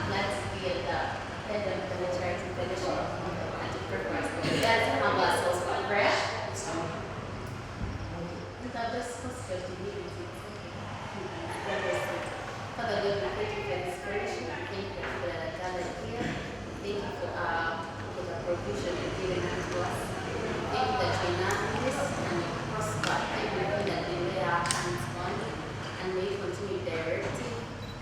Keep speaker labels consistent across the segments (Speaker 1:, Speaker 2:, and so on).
Speaker 1: glad to be at the UPENDO.MIKONO.CHARITY fellowship and to pray for us. Let's humble ourselves for prayer. Father God, we thank you for this fellowship. We thank you for the gathered here. Thank you for the provision you've given unto us. Thank you that you know this and you prosper everything that we lay our hands on. And may you continue directing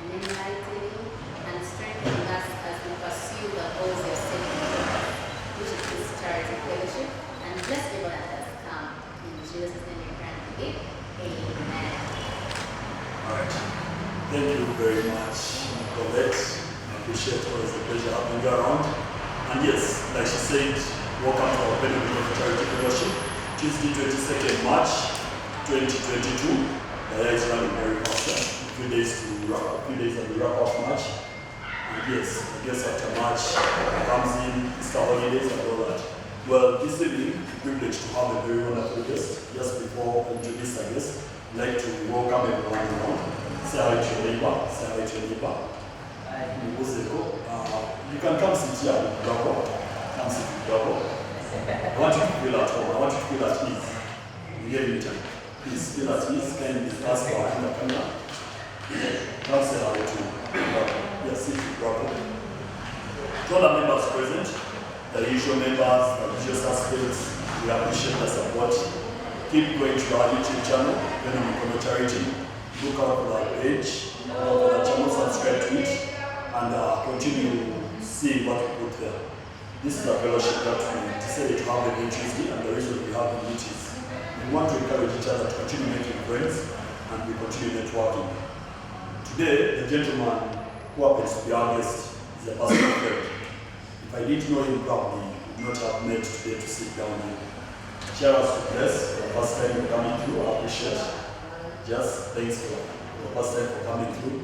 Speaker 1: and enlightening and strengthening us as we pursue the goals you have set before us, which is this charity fellowship. And bless everyone that has come. In Jesus' name we pray and believe. Amen.
Speaker 2: All right. Thank you very much, Colette. I appreciate it. Always a pleasure having you around. And yes, like she said, welcome to our UPENDO.MIKONO.CHARITY fellowship, Tuesday, 22nd March, 2022. The year is running very fast. A few days and we wrap up March. And yes, I guess after March comes in Easter holidays and all that. Well, this evening, privileged to have a very wonderful guest. Just before I introduce our guest, I'd like to welcome everyone around. Say hi to your neighbor. Say hi to your neighbor. You can come sit here with Bravo. Come sit with Bravo. I want you to feel at home. I want you to feel at ease. You get me, time. Please feel at ease. Can you pass behind the camera? Come say hi to Bravo. Yes, sit with Bravo. To all the members present, the usual members, the usual suspects, we appreciate the support. Keep going to our YouTube channel, UPENDO.MIKONO.CHARITY. Look out for our page, for the channel, subscribe to it, and continue seeing what we put there. This is a fellowship that we decided to have every Tuesday, and the reason we have the meetings. We want to encourage each other to continue making friends, and we continue networking. Today, the gentleman who happens to be our guest is a personal friend. If I didn't know him probably, we would not have met today to sit down here. Share us to bless for the first time you're coming through. I appreciate it. Just thanks for the first time for coming through.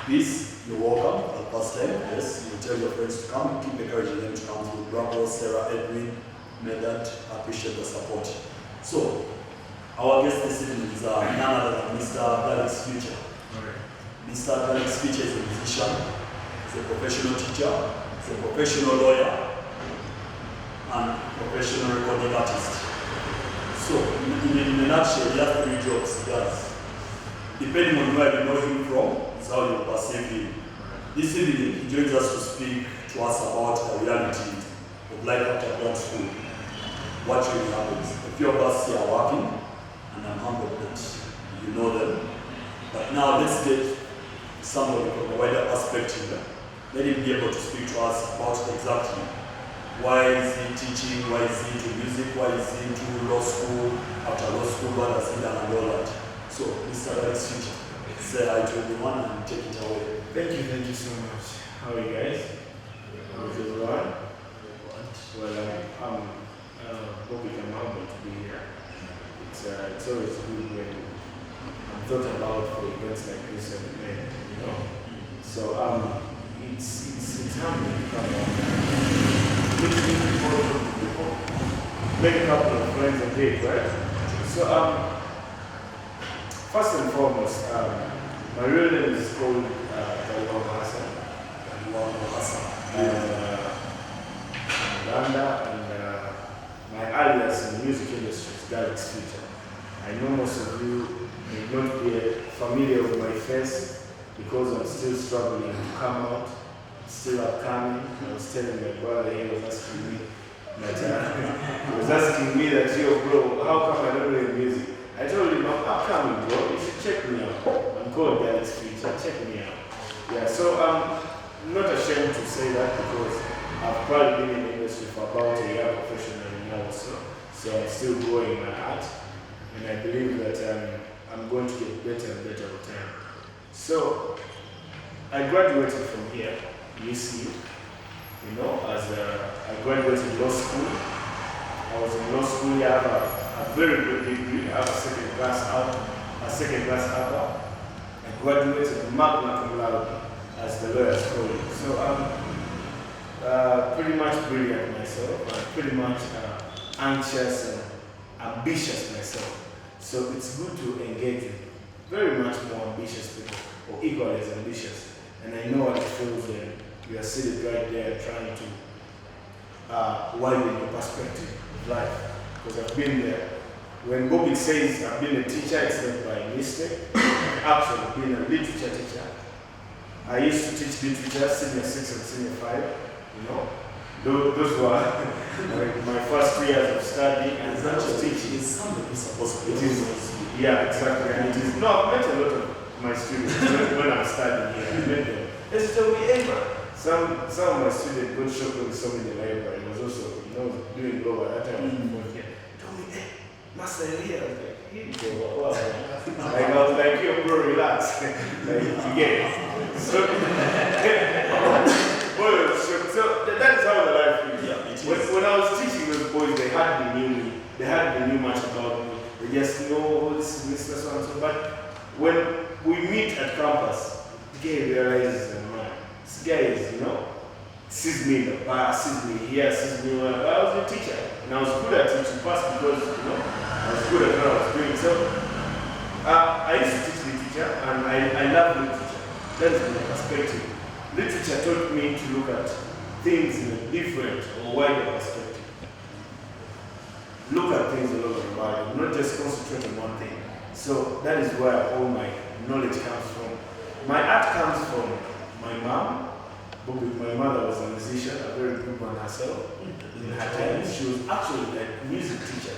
Speaker 2: Please, you're welcome for the first time. Yes, you tell your friends to come. Keep encouraging them to come through. Bravo, Sarah, Edwin, Medat, I appreciate the support. So, our guest this evening is none other than Mr. Galix Future. Mr. Galix Future is a musician, he's a professional teacher, he's a professional lawyer, and professional recording artist. So, in a nutshell, he has 3 jobs he does. Depending on where you know him from, is how you perceive him. This evening, he joins us to speak to us about the reality of life after grad school. What really happens. A few of us here are working, and I'm humbled that you know them. But now let's get somebody from a wider perspective. Let him be able to speak to us about exactly why is he teaching, why is he into music, why is he into law school, after law school, what has he done and all that. So, Mr. Galix Future, say hi to everyone and take it away.
Speaker 3: Thank you so much. How are you guys? How is everyone? Well, hope I'm humble to be here. It's always good when I'm thought about for events like this every day, you know. So it's humbling to come out. People, make a couple of friends a day, right? So first and foremost, my real name is called Galix Uganda, and my alias in the music industry is Galix Future. I know most of you may not be familiar with my face because I'm still struggling to come out. Still upcoming. I was telling my brother, he was asking me that, yo bro, how come I don't play music? I told him, I'm upcoming bro, you should check me out. I'm called Galix Future, check me out. Yeah, so I'm not ashamed to say that because I've probably been in the industry for about a year professionally now, so I'm still growing my art, and I believe that I'm going to get better and better with time. So I graduated from here. UC, you know, I graduated law school. I was in law school. I have a very good degree. I have a second class upper. I graduated magna cum laude, as the lawyers call it. So I'm pretty much brilliant myself. I'm pretty much anxious and ambitious myself. So it's good to engage with very much more ambitious people, or equally as ambitious. And I know what it feels you are seated right there trying to widen your perspective of life. Because I've been there. When Bobby says I've been a teacher, it's not by mistake. I've actually been a literature teacher. I used to teach literature, senior 6 and senior 5, you know. Those were my first 3 years of study and just teaching.
Speaker 2: It's something supposed to be.
Speaker 3: It is, yeah, exactly. And it is, no, I've met a lot of my students when I'm studying here. I met them. They told me, hey man, some of my students got shocked when they saw me in the library. I was also, you know, doing law at that time. They told me, hey, Master, you're here. I was like, here you go, wow. Like, I was like, yo, bro, relax. Like, you get it. So, so that is how the life is. Yeah, when I was teaching those boys, they hardly knew me. They hardly knew much about me. They just know, oh, this is this, so and so. But when we meet at campus, the guy realizes that, man, this guy is, you know, sees me in the bar, sees me here, sees me where I was a teacher. And I was good at teaching past because, you know, I was good at what I was doing. So I used to teach literature, and I love literature. That is my perspective. Literature taught me to look at things in a different or wider perspective. Look at things all over the world, not just concentrate on one thing. So that is where all my knowledge comes from. My art comes from my mom. My mother was a musician, a very good one herself. In her time, she was actually a music teacher.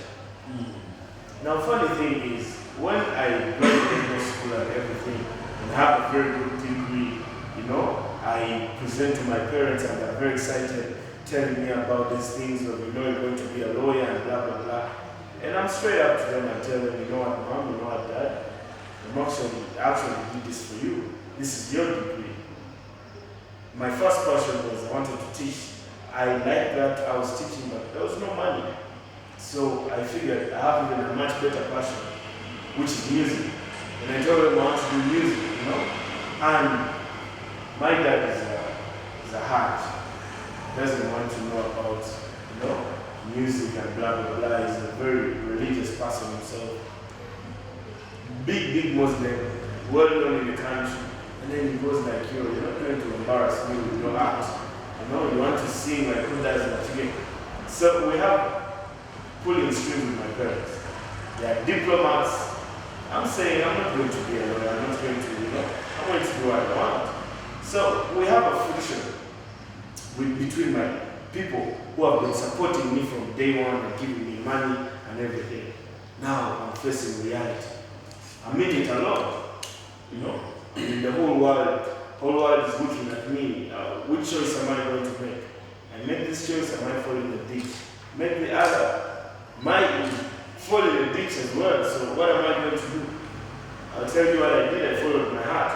Speaker 3: Now, funny thing is, when I graduated school and everything, and have a very good degree, you know, I present to my parents and they're very excited, telling me about these things, of, you know, you're going to be a lawyer and blah, blah, blah. And I'm straight up to them and tell them, you know what, mom, you know what, dad, I actually did this for you. This is your degree. My first passion was I wanted to teach. I liked that I was teaching, but there was no money. So I figured I have even a much better passion, which is music. And I told them I want to do music, you know. And my dad is a heart. Doesn't want to know about, you know, music and blah, blah, blah. He's a very religious person himself. Big Muslim, well known in the country. And then he goes like, yo, you're not going to embarrass me with your art. You know, you want to sing like who does that again. So we have pulling strings with my parents. They are diplomats. I'm saying I'm not going to be a lawyer, I'm not going to, you know, I'm going to do what I want. So we have a friction between my people who have been supporting me from day one and giving me money and everything. Now I'm facing reality. I'm in it alone, you know. And the whole world is looking at me. Which choice am I going to make? I make this choice, I might fall in the ditch. Make the other, might fall in the ditch as well. So what am I going to do? I'll tell you what I did. I followed my heart.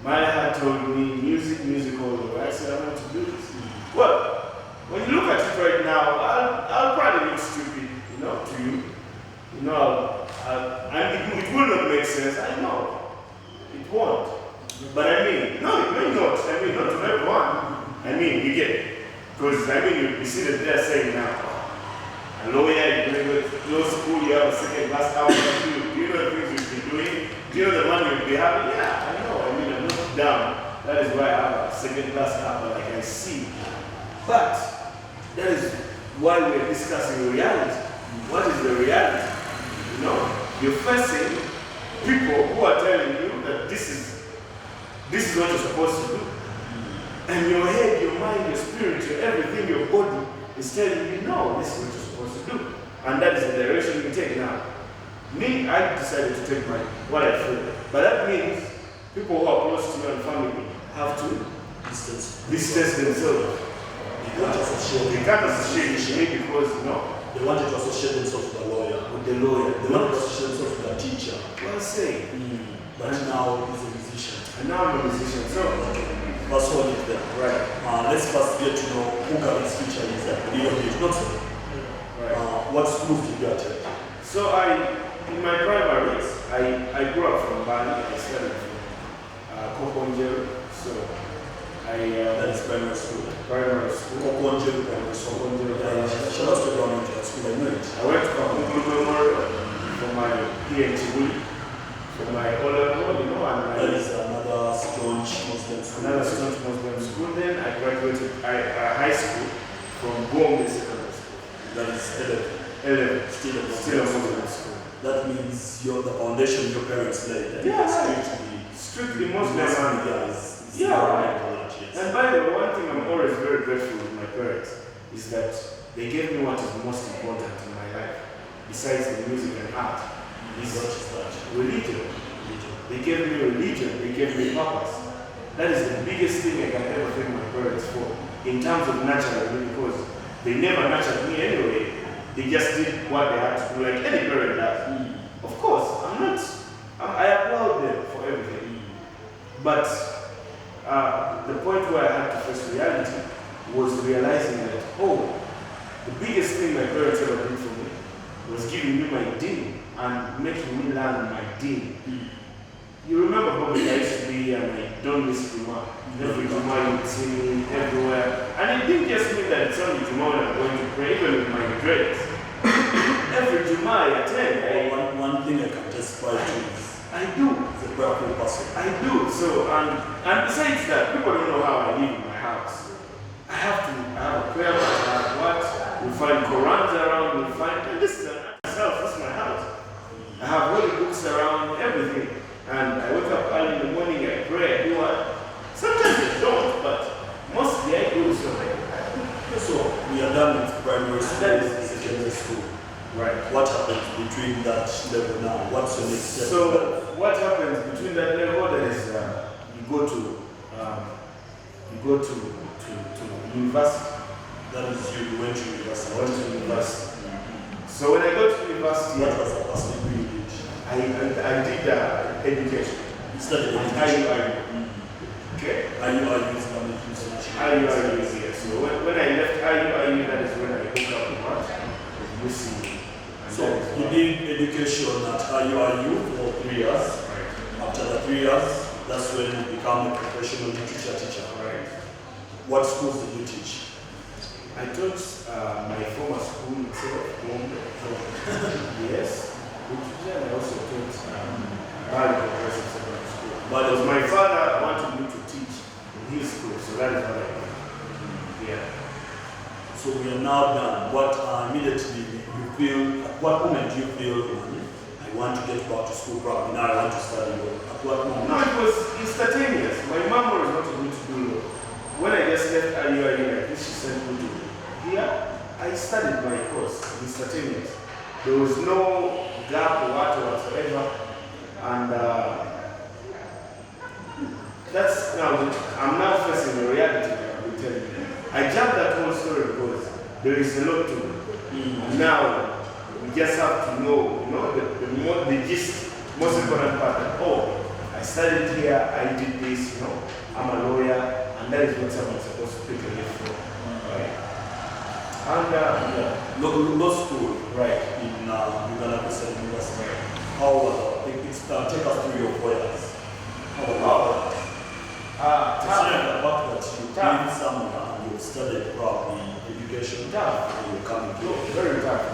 Speaker 3: My heart told me music all the way. I said I'm going to do this. Well, when you look at it right now, I'll probably look stupid, you know, to you. You know, it will not make sense. I know. It won't. But I mean, no, it may not. I mean, not to everyone. I mean, you get it. Because, I mean, you see that they're saying now, a lawyer, you're going to go to law school, you have a second class house, do you know the things you've been doing? Do you know the money you'll be having? Yeah, I know. I mean, I'm not down. That is why I have a second class car, but I can see. But, that is why we're discussing reality. What is the reality? You know, you're facing people who are telling you that this is what you're supposed to do. And your head, your mind, your spirit, your everything, your body is telling you, no, this is what you're supposed to do. And that is the direction you take now. Me, I decided to take what I feel. But that means people who are close to you and family have to distance themselves. They can't associate with me because, you know,
Speaker 2: they wanted to associate themselves with the lawyer.
Speaker 3: They wanted
Speaker 2: to associate themselves with the teacher.
Speaker 3: Well said.
Speaker 2: But now he's a musician.
Speaker 3: And now I'm a musician. So,
Speaker 2: that's what it there.
Speaker 3: Right.
Speaker 2: Let's first get to know who Galix Future is a little bit. Not so.
Speaker 3: Right.
Speaker 2: What schools did you attend?
Speaker 3: So in my primaries, I grew up from Bali. I studied from Kokonjel. So
Speaker 2: that is primary school.
Speaker 3: Primary school.
Speaker 2: Kokonjel primary school. Shout out to the government school. I know it.
Speaker 3: I went to Kapungu Memorial for my PhD. For my O-level, you know, and
Speaker 2: that is another staunch Muslim school.
Speaker 3: Another staunch Muslim school. graduated high school from Gombe Secondary School.
Speaker 2: That is
Speaker 3: 11.
Speaker 2: still a Muslim school. That means the foundation your parents laid.
Speaker 3: Yeah, strictly Muslim. Yeah. And by the way, one thing I'm always very grateful with my parents is that they gave me what is most important in my life, besides the music and art, is religion. They gave me religion, they gave me purpose. That is the biggest thing I can ever thank my parents for, in terms of nurturing me, because they never nurtured me anyway. They just did what they had to do, like any parent does. Of course, I applaud them for everything. But the point where I had to face reality was realizing that, the biggest thing my parents ever did for me was giving me my deen and making me learn my deen. You remember probably I used to be my don't miss Juma. Every Juma you would see me everywhere. And it didn't just mean that it's only Juma when I'm going to pray, even with my grades. Every Juma I attend.
Speaker 2: One thing I can testify to is
Speaker 3: I do.
Speaker 2: The prayerful person.
Speaker 3: I do. So, and besides that, people don't know how I live in my house. I have a prayer book, I have what? We find Qurans around, we find, and this is myself, this is my house. I have holy books around, everything. And I wake up early in the morning, I pray, I do what? Sometimes I don't, but mostly I do so.
Speaker 2: So, we are done with primary school,
Speaker 3: That is
Speaker 2: secondary school.
Speaker 3: Right.
Speaker 2: What happens between that level now? What's your next step?
Speaker 3: So, what happens between that level, that is, you go to university.
Speaker 2: That is you went to university.
Speaker 3: I went to university. So when I go to university,
Speaker 2: What was the first degree you did?
Speaker 3: I did education.
Speaker 2: You studied education.
Speaker 3: Okay.
Speaker 2: IUIU is Islamic Institution.
Speaker 3: IUIU is here. So when I left IUIU, that is when I hooked up with UC.
Speaker 2: So you did education at IUIU for 3 years.
Speaker 3: Right.
Speaker 2: After the 3 years, that's when you become a professional literature teacher.
Speaker 3: Right.
Speaker 2: What schools did you teach?
Speaker 3: I taught my former school itself, yes, literature, and I also taught Grad Progressive Secondary School. But my father wanted me to teach in his school, so that is what I did. Yeah.
Speaker 2: So we are now done. What immediately you feel, at what moment do you feel, I want to get back to school probably, now I want to study law? At what moment?
Speaker 3: No, it was instantaneous. My mom always wanted me to do law. When I just left IUIU like this, she sent me to here. I studied my course instantaneous. There was no gap or whatsoever. And that's now, I'm now facing the reality that I will tell you. I jumped that whole story because there is a lot to it. And now, we just have to know, the gist, most important part that, I studied here, I did this, I'm a lawyer. And that is what someone is supposed to pick a leaf for. Right? And
Speaker 2: law school,
Speaker 3: right,
Speaker 2: in Uganda State University. How was it? Take us through your 4 years. How
Speaker 3: tough.
Speaker 2: the fact that you came somewhere and you studied probably education,
Speaker 3: Tough.
Speaker 2: you coming here.
Speaker 3: Very tough.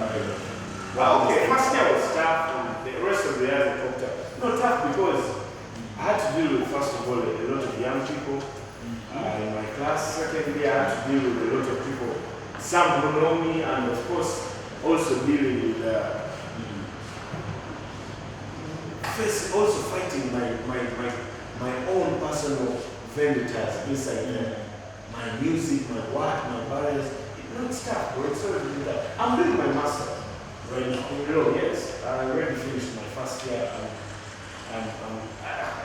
Speaker 3: Okay, first year was tough, and the rest of the years I popped up. No, tough because I had to deal with, first of all, a lot of young people. In my class, secondly, I had to deal with a lot of people, some who know me, and of course, also dealing with, also fighting my own personal vendettas inside there. My music, my work, my barriers. It's tough, bro. It's already been tough. I'm doing my master right now. In law, yes. I already finished my first year, and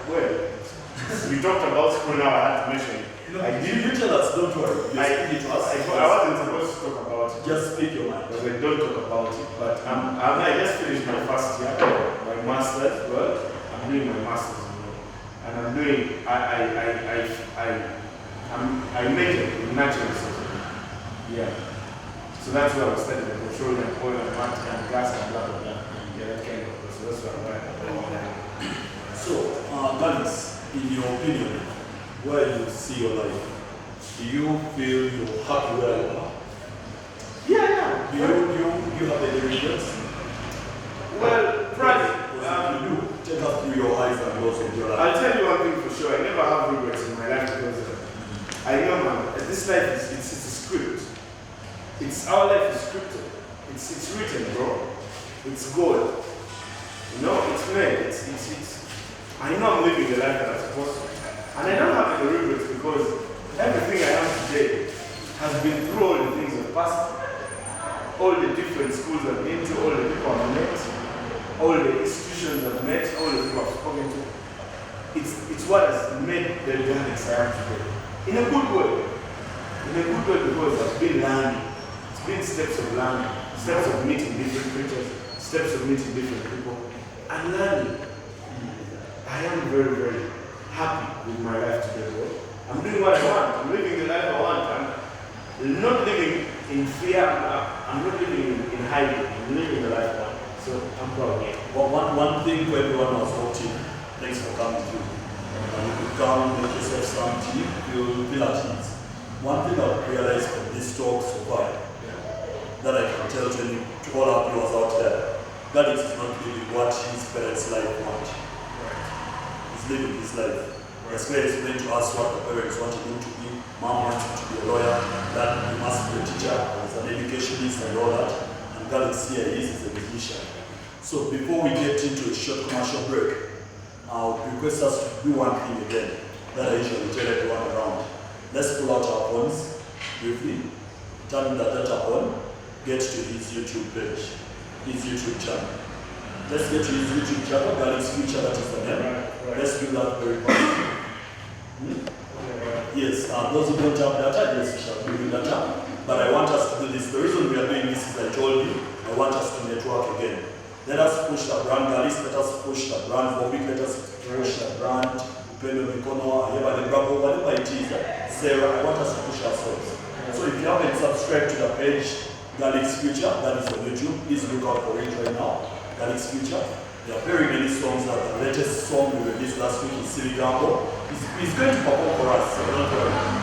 Speaker 3: well, we talked about school now, I had to mention it.
Speaker 2: You tell us, don't worry.
Speaker 3: I wasn't supposed to talk about it.
Speaker 2: Just speak your mind.
Speaker 3: Because I don't talk about it. But I just finished my first year, my master's. Well, I'm doing my master's in law. And I'm doing, I majored in natural resources. Yeah. So that's where I was studying the petroleum and oil and water and gas and blah, blah, blah. Yeah, that kind of. So that's what I'm writing.
Speaker 2: So, Galix, in your opinion, where you see your life, do you feel you're happy where you are?
Speaker 3: Yeah.
Speaker 2: Do you have any regrets?
Speaker 3: Well, probably.
Speaker 2: You do. Take us through your highs and lows of your life.
Speaker 3: I'll tell you one thing for sure. I never have regrets in my life because I know, man, this this life is it's a script. It's our life is scripted. It's written, bro. It's gold. You know, it's made. It's. I know I'm living the life that I'm supposed to, and I don't have any regrets because everything I am today has been through all the things I've passed, all the different schools I've been to, all the people I've met, all the institutions I've met, all the people I've spoken to. It's what has made the Galix I am today. In a good way. In a good way because I've been learning. It's been steps of learning, steps of meeting different creatures, steps of meeting different people, and learning. I am very, very happy with my life today, bro. I'm doing what I want. I'm living the life I want. I'm not living in fear. I'm not living in hiding. I'm living the life I want. So I'm proud. Yeah.
Speaker 2: Well, one thing for everyone was watching, thanks for coming through. You could come, make yourself some tea, you'll feel at ease. One thing I've realized from this talk so far, that I can tell to all our viewers out there, Galix is not living what his parents' life want. He's living his life. As well explained to us what the parents wanted him to be. Mom wants him to be a lawyer, dad he must be a teacher, as an educationist and all that. And Galix here is a musician. So before we get into a short commercial break, I would request us to do one thing again that I usually tell everyone around. Let's pull out our phones briefly, turn the data on, get to his YouTube page, his YouTube channel. Let's get to his YouTube channel, Galix Future, that is the name. Let's do that very fast. Yes, those who don't have data, yes, we shall do data. But I want us to do this. The reason we are doing this is I told you, I want us to network again. Let us push the brand Galix, let us push the brand Bobby, let us push the brand UPENDO.MIKONO, whatever it is, Sarah, I want us to push ourselves. So if you haven't subscribed to the page, Galix Future, that is on YouTube, please look out for it right now, Galix Future. There are very many songs. The latest song we released last week is Silly Gambo. He's going to perform for us, so don't worry.